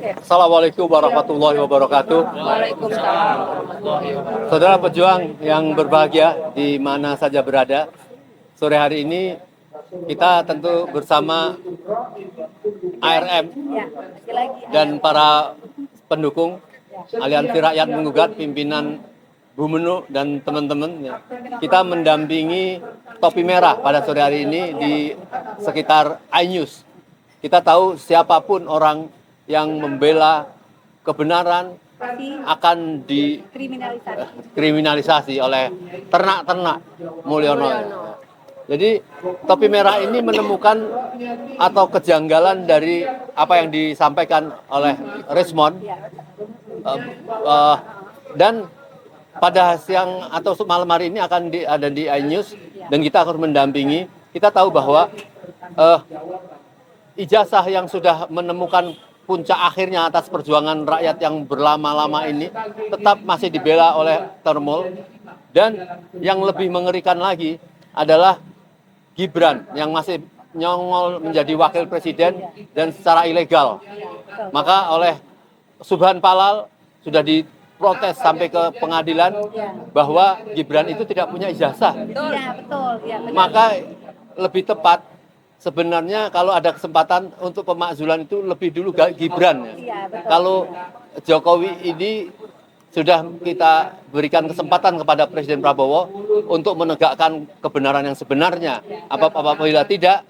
Assalamualaikum warahmatullahi wabarakatuh. Waalaikumsalam warahmatullahi wabarakatuh. Saudara pejuang yang berbahagia di mana saja berada, sore hari ini kita tentu bersama ARM Ya, lagi-lagi dan para pendukung Aliansi Rakyat Menggugat pimpinan Bu Menu dan teman-teman. Kita mendampingi topi merah pada sore hari ini di sekitar iNews. Kita tahu siapapun orang yang membela kebenaran akan dikriminalisasi oleh ternak-ternak Mulyono. Jadi topi merah ini menemukan atau kejanggalan dari apa yang disampaikan oleh Rismond, dan pada siang atau malam hari ini akan ada di iNews dan kita akan mendampingi. Kita tahu bahwa ijazah yang sudah menemukan puncak akhirnya atas perjuangan rakyat yang berlama-lama ini tetap masih dibela oleh Termul. Dan yang lebih mengerikan lagi adalah Gibran yang masih nyongol menjadi wakil presiden dan secara ilegal. Maka oleh Subhan Palal sudah diprotes sampai ke pengadilan bahwa Gibran itu tidak punya ijazah. Ya, betul. Ya, benar. Maka lebih tepat sebenarnya kalau ada kesempatan untuk pemakzulan itu lebih dulu Gibran. Iya, betul. Kalau Jokowi ini sudah kita berikan kesempatan kepada Presiden Prabowo untuk menegakkan kebenaran yang sebenarnya. Apabila tidak,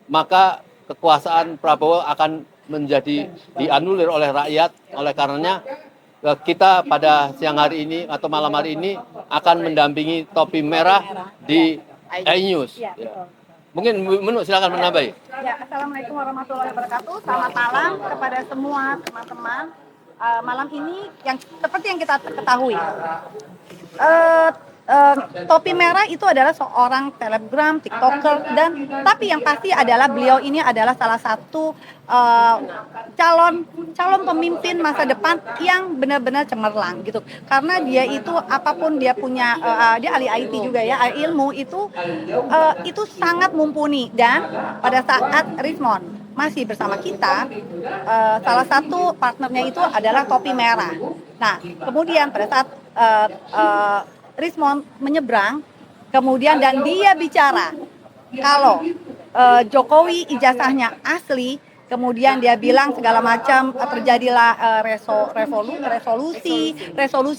maka kekuasaan Prabowo akan menjadi dianulir oleh rakyat. Oleh karenanya kita pada siang hari ini atau malam hari ini akan mendampingi topi merah di iNews. Ya, betul. Mungkin Menu silakan menambahi. Ya, Assalamualaikum warahmatullahi wabarakatuh. Selamat malam kepada semua teman-teman. Malam ini yang seperti yang kita ketahui, topi merah itu adalah seorang telegram, tiktoker, dan tapi yang pasti adalah beliau ini adalah salah satu calon pemimpin masa depan yang benar-benar cemerlang gitu. Karena dia itu apapun dia punya, dia ahli IT juga ya, ilmu itu sangat mumpuni. Dan pada saat Rismond masih bersama kita, salah satu partnernya itu adalah topi merah. Nah, kemudian pada saat Rismond menyeberang, kemudian dan dia bicara kalau Jokowi ijazahnya asli, kemudian dia bilang segala macam, terjadilah resolusi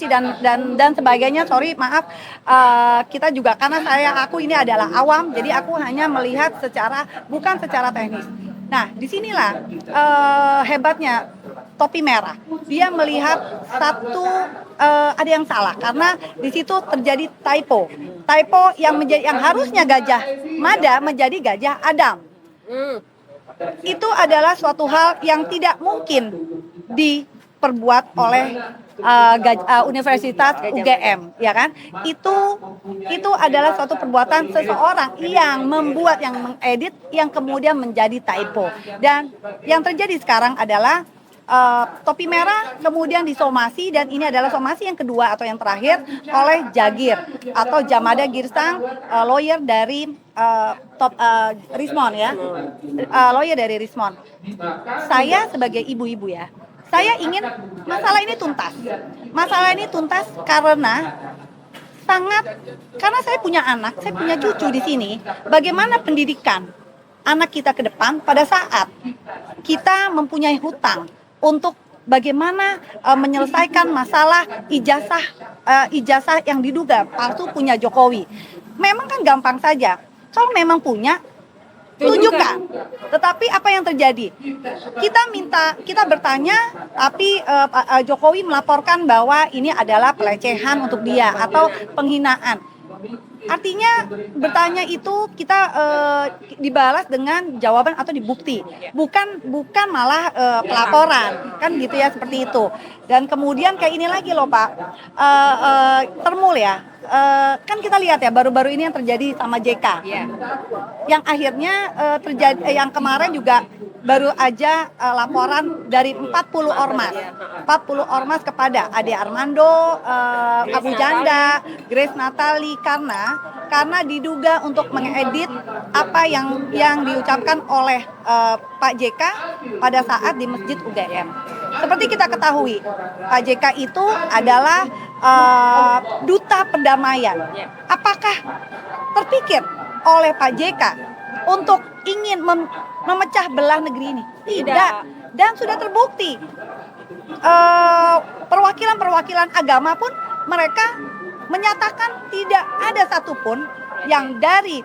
dan sebagainya. Sorry, maaf, kita juga karena aku ini adalah awam, jadi aku hanya melihat bukan secara teknis. Nah, disinilah hebatnya topi merah. Dia melihat ada yang salah karena di situ terjadi typo yang harusnya Gajah Mada menjadi Gajah Adam. Itu adalah suatu hal yang tidak mungkin diperbuat oleh Universitas UGM, ya kan? Itu adalah suatu perbuatan seseorang yang mengedit yang kemudian menjadi typo. Dan yang terjadi sekarang adalah topi merah kemudian disomasi, dan ini adalah somasi yang kedua atau yang terakhir oleh Jagir atau Jamada Girsang, lawyer dari Rismond ya, lawyer dari Rismond. Saya sebagai ibu-ibu ya, saya ingin masalah ini tuntas karena saya punya anak, saya punya cucu di sini. Bagaimana pendidikan anak kita ke depan pada saat kita mempunyai hutang untuk bagaimana menyelesaikan masalah ijazah yang diduga palsu punya Jokowi. Memang kan gampang saja. Kalau memang punya, tunjukkan. Tetapi apa yang terjadi? Kita bertanya, tapi Jokowi melaporkan bahwa ini adalah pelecehan untuk dia atau penghinaan. Artinya bertanya itu kita dibalas dengan jawaban atau dibukti, bukan malah pelaporan, kan gitu ya, seperti itu. Dan kemudian kayak ini lagi loh Pak, Termul ya, kan kita lihat ya baru-baru ini yang terjadi sama JK, yang akhirnya terjadi, yang kemarin juga baru aja laporan dari 40 ormas kepada Ade Armando, Abu Janda, Grace Natali, karena karena diduga untuk mengedit apa yang diucapkan oleh Pak JK pada saat di Masjid UGM. Seperti kita ketahui, Pak JK itu adalah duta perdamaian. Apakah terpikir oleh Pak JK untuk ingin memecah belah negeri ini? Tidak. Dan sudah terbukti perwakilan-perwakilan agama pun mereka menyatakan tidak ada satupun yang dari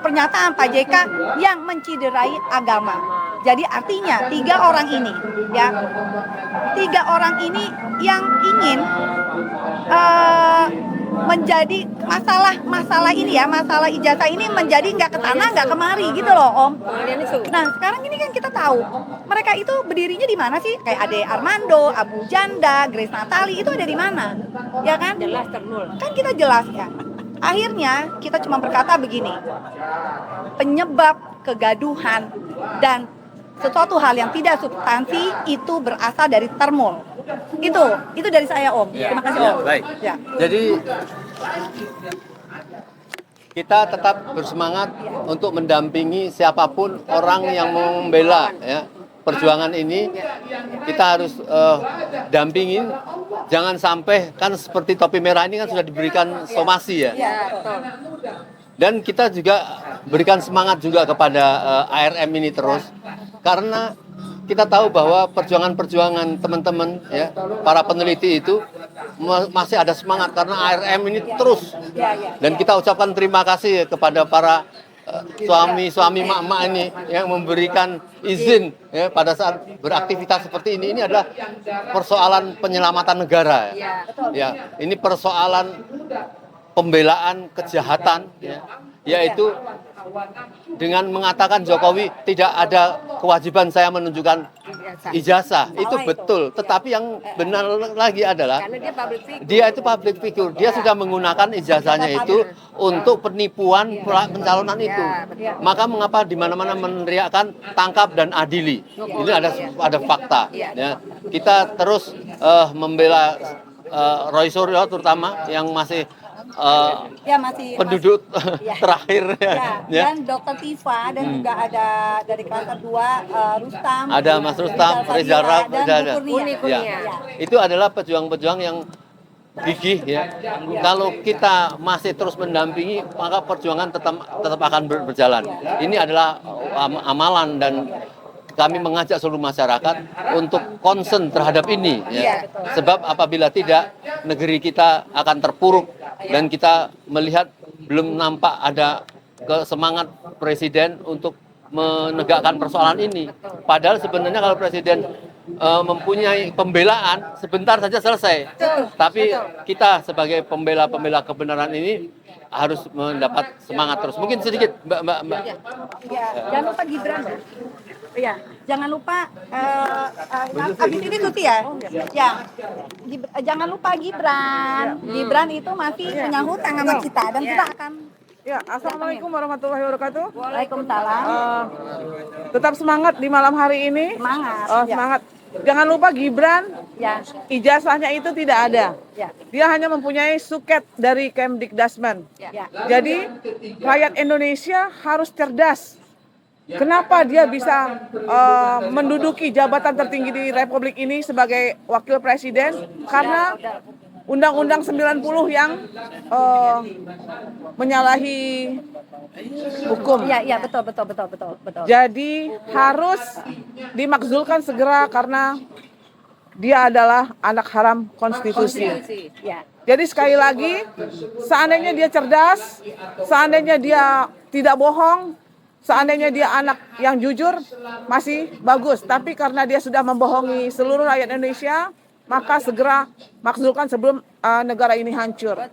pernyataan Pak JK yang menciderai agama. Jadi artinya tiga orang ini yang ingin menjadi masalah ijazah ini menjadi nggak kesana nggak kemari gitu loh Om. Nah sekarang ini kan kita tahu mereka itu berdirinya di mana sih? Kayak Ade Armando, Abu Janda, Grace Natali itu ada di mana? Ya kan? Jelas termul. Kan kita jelas ya. Akhirnya kita cuma berkata begini, penyebab kegaduhan dan sesuatu hal yang tidak substansi itu berasal dari termul. Itu dari saya Om. Terima kasih Om. Baik. Ya. Jadi kita tetap bersemangat untuk mendampingi siapapun orang yang membela ya perjuangan ini. Kita harus dampingin, jangan sampai kan seperti topi merah ini kan sudah diberikan somasi ya. Dan kita juga berikan semangat juga kepada ARM ini terus, karena kita tahu bahwa perjuangan-perjuangan teman-teman ya para peneliti itu masih ada semangat karena ARM ini terus. Dan kita ucapkan terima kasih kepada para suami-suami mak-mak ini yang memberikan izin ya pada saat beraktivitas seperti ini. Ini adalah persoalan penyelamatan negara ya. Ini persoalan pembelaan kejahatan ya, yaitu dengan mengatakan Jokowi tidak ada kewajiban saya menunjukkan ijazah. Itu betul, tetapi yang benar lagi adalah dia itu public figure. Dia sudah menggunakan ijazahnya itu untuk penipuan pencalonan itu. Maka mengapa di mana-mana meneriakkan tangkap dan adili? Ini ada fakta ya. Kita terus membela Roy Suryo terutama yang masih penduduk terakhir ya. Dan Dr. Tifa dan juga ada dari kelas 2 Rustam, ada Mas Rustam, Rizal dan Bu Kurnia. Ya. Itu adalah pejuang-pejuang yang gigih ya. Kalau kita masih terus mendampingi, maka perjuangan tetap akan berjalan. Ini adalah amalan dan kami mengajak seluruh masyarakat untuk concern terhadap ini ya. Sebab apabila tidak, negeri kita akan terpuruk dan kita melihat belum nampak ada semangat presiden untuk menegakkan persoalan ini. Padahal sebenarnya kalau presiden mempunyai pembelaan sebentar saja selesai. Tapi kita sebagai pembela kebenaran ini harus mendapat semangat terus. Mungkin sedikit Mbak. Jangan lupa Gibran. Ya, jangan lupa habis ini Tuti ya. Ya. Jangan lupa Gibran. Gibran itu masih punya hutang sama kita dan kita akan Ya, assalamualaikum warahmatullahi wabarakatuh. Waalaikumsalam. Tetap semangat di malam hari ini. Semangat. Semangat. Jangan lupa Gibran, Ya. ijazahnya itu tidak ada. Ya. Dia hanya mempunyai suket dari Kemdikdasmen. Ya. Jadi rakyat Indonesia harus cerdas. Kenapa dia bisa menduduki jabatan tertinggi di Republik ini sebagai wakil presiden? Karena Undang-Undang 90 yang menyalahi hukum. Iya, betul. Jadi harus dimakzulkan segera karena dia adalah anak haram konstitusi. Ya. Jadi sekali lagi, seandainya dia cerdas, seandainya dia tidak bohong, seandainya dia anak yang jujur, masih bagus. Tapi karena dia sudah membohongi seluruh rakyat Indonesia, maka segera makzulkan sebelum negara ini hancur.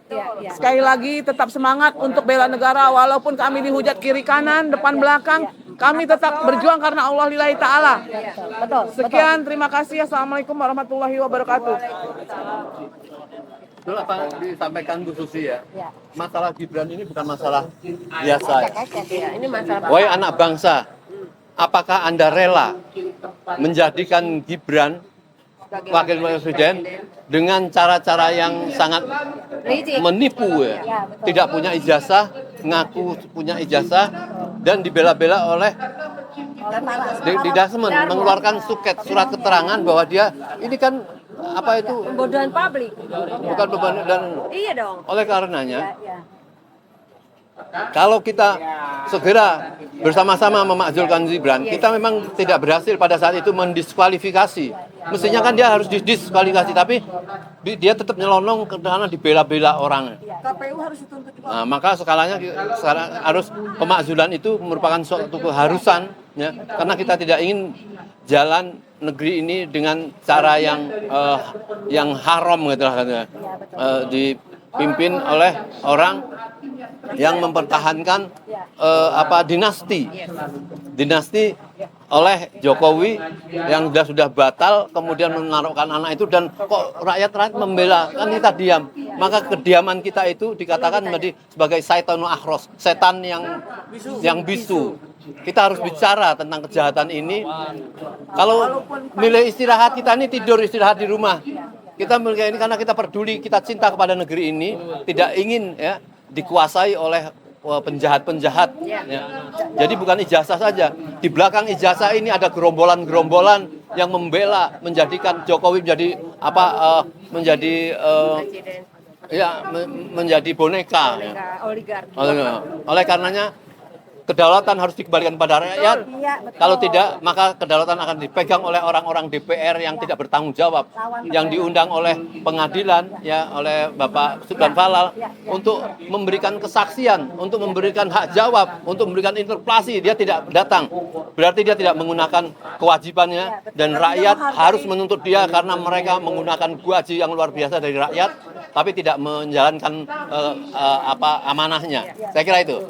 Sekali lagi tetap semangat untuk bela negara, walaupun kami dihujat kiri kanan, depan belakang, kami tetap berjuang karena Allah lillahi ta'ala. Betul. Sekian, terima kasih. Assalamualaikum warahmatullahi wabarakatuh. Betul apa disampaikan Bu Susi ya. Masalah Gibran ini bukan masalah biasa. Ini masalah Wahai anak bangsa, apakah Anda rela menjadikan Gibran wakil presiden dengan cara-cara yang sangat menipu ya. Tidak punya ijazah, ngaku punya ijazah dan dibela-bela oleh di Dasmen mengeluarkan surat keterangan bahwa dia ini kan apa itu Pembodohan publik. bukan beban dan Iya dong. oleh karenanya Ya. kalau kita segera bersama-sama memakzulkan Gibran, kita memang tidak berhasil pada saat itu mendiskualifikasi. Mestinya kan dia harus didiskualifikasi, tapi dia tetap nyelonong karena dibela-bela orang. KPU harus dituntut juga. Nah, maka sekarang harus pemakzulan itu merupakan suatu keharusan, ya, karena kita tidak ingin jalan negeri ini dengan cara yang haram gitu lah, katanya. Dipimpin oleh orang yang mempertahankan dinasti oleh Jokowi yang sudah batal, kemudian menaruhkan anak itu dan kok rakyat membela, kan kita diam. Maka kediaman kita itu dikatakan menjadi sebagai saitanu akhros, setan yang bisu. Kita harus bicara tentang kejahatan ini. Kalau milih istirahat, kita ini tidur istirahat di rumah. Kita milih ini karena kita peduli, kita cinta kepada negeri ini, tidak ingin ya dikuasai oleh penjahat-penjahat. Ya. Jadi bukan ijazah saja. Di belakang ijazah ini ada gerombolan-gerombolan yang membela, menjadikan Jokowi menjadi boneka. Ya. Oligarki. Oleh karenanya kedaulatan harus dikembalikan pada rakyat. Kalau tidak, maka kedaulatan akan dipegang oleh orang-orang DPR yang tidak bertanggung jawab, yang diundang oleh pengadilan, ya, oleh Bapak Subhan Falal untuk memberikan kesaksian, untuk memberikan hak jawab, untuk memberikan interpelasi. Dia tidak datang, berarti dia tidak menggunakan kewajibannya, dan rakyat harus menuntut dia karena mereka menggunakan gaji yang luar biasa dari rakyat, tapi tidak menjalankan amanahnya. Saya kira itu.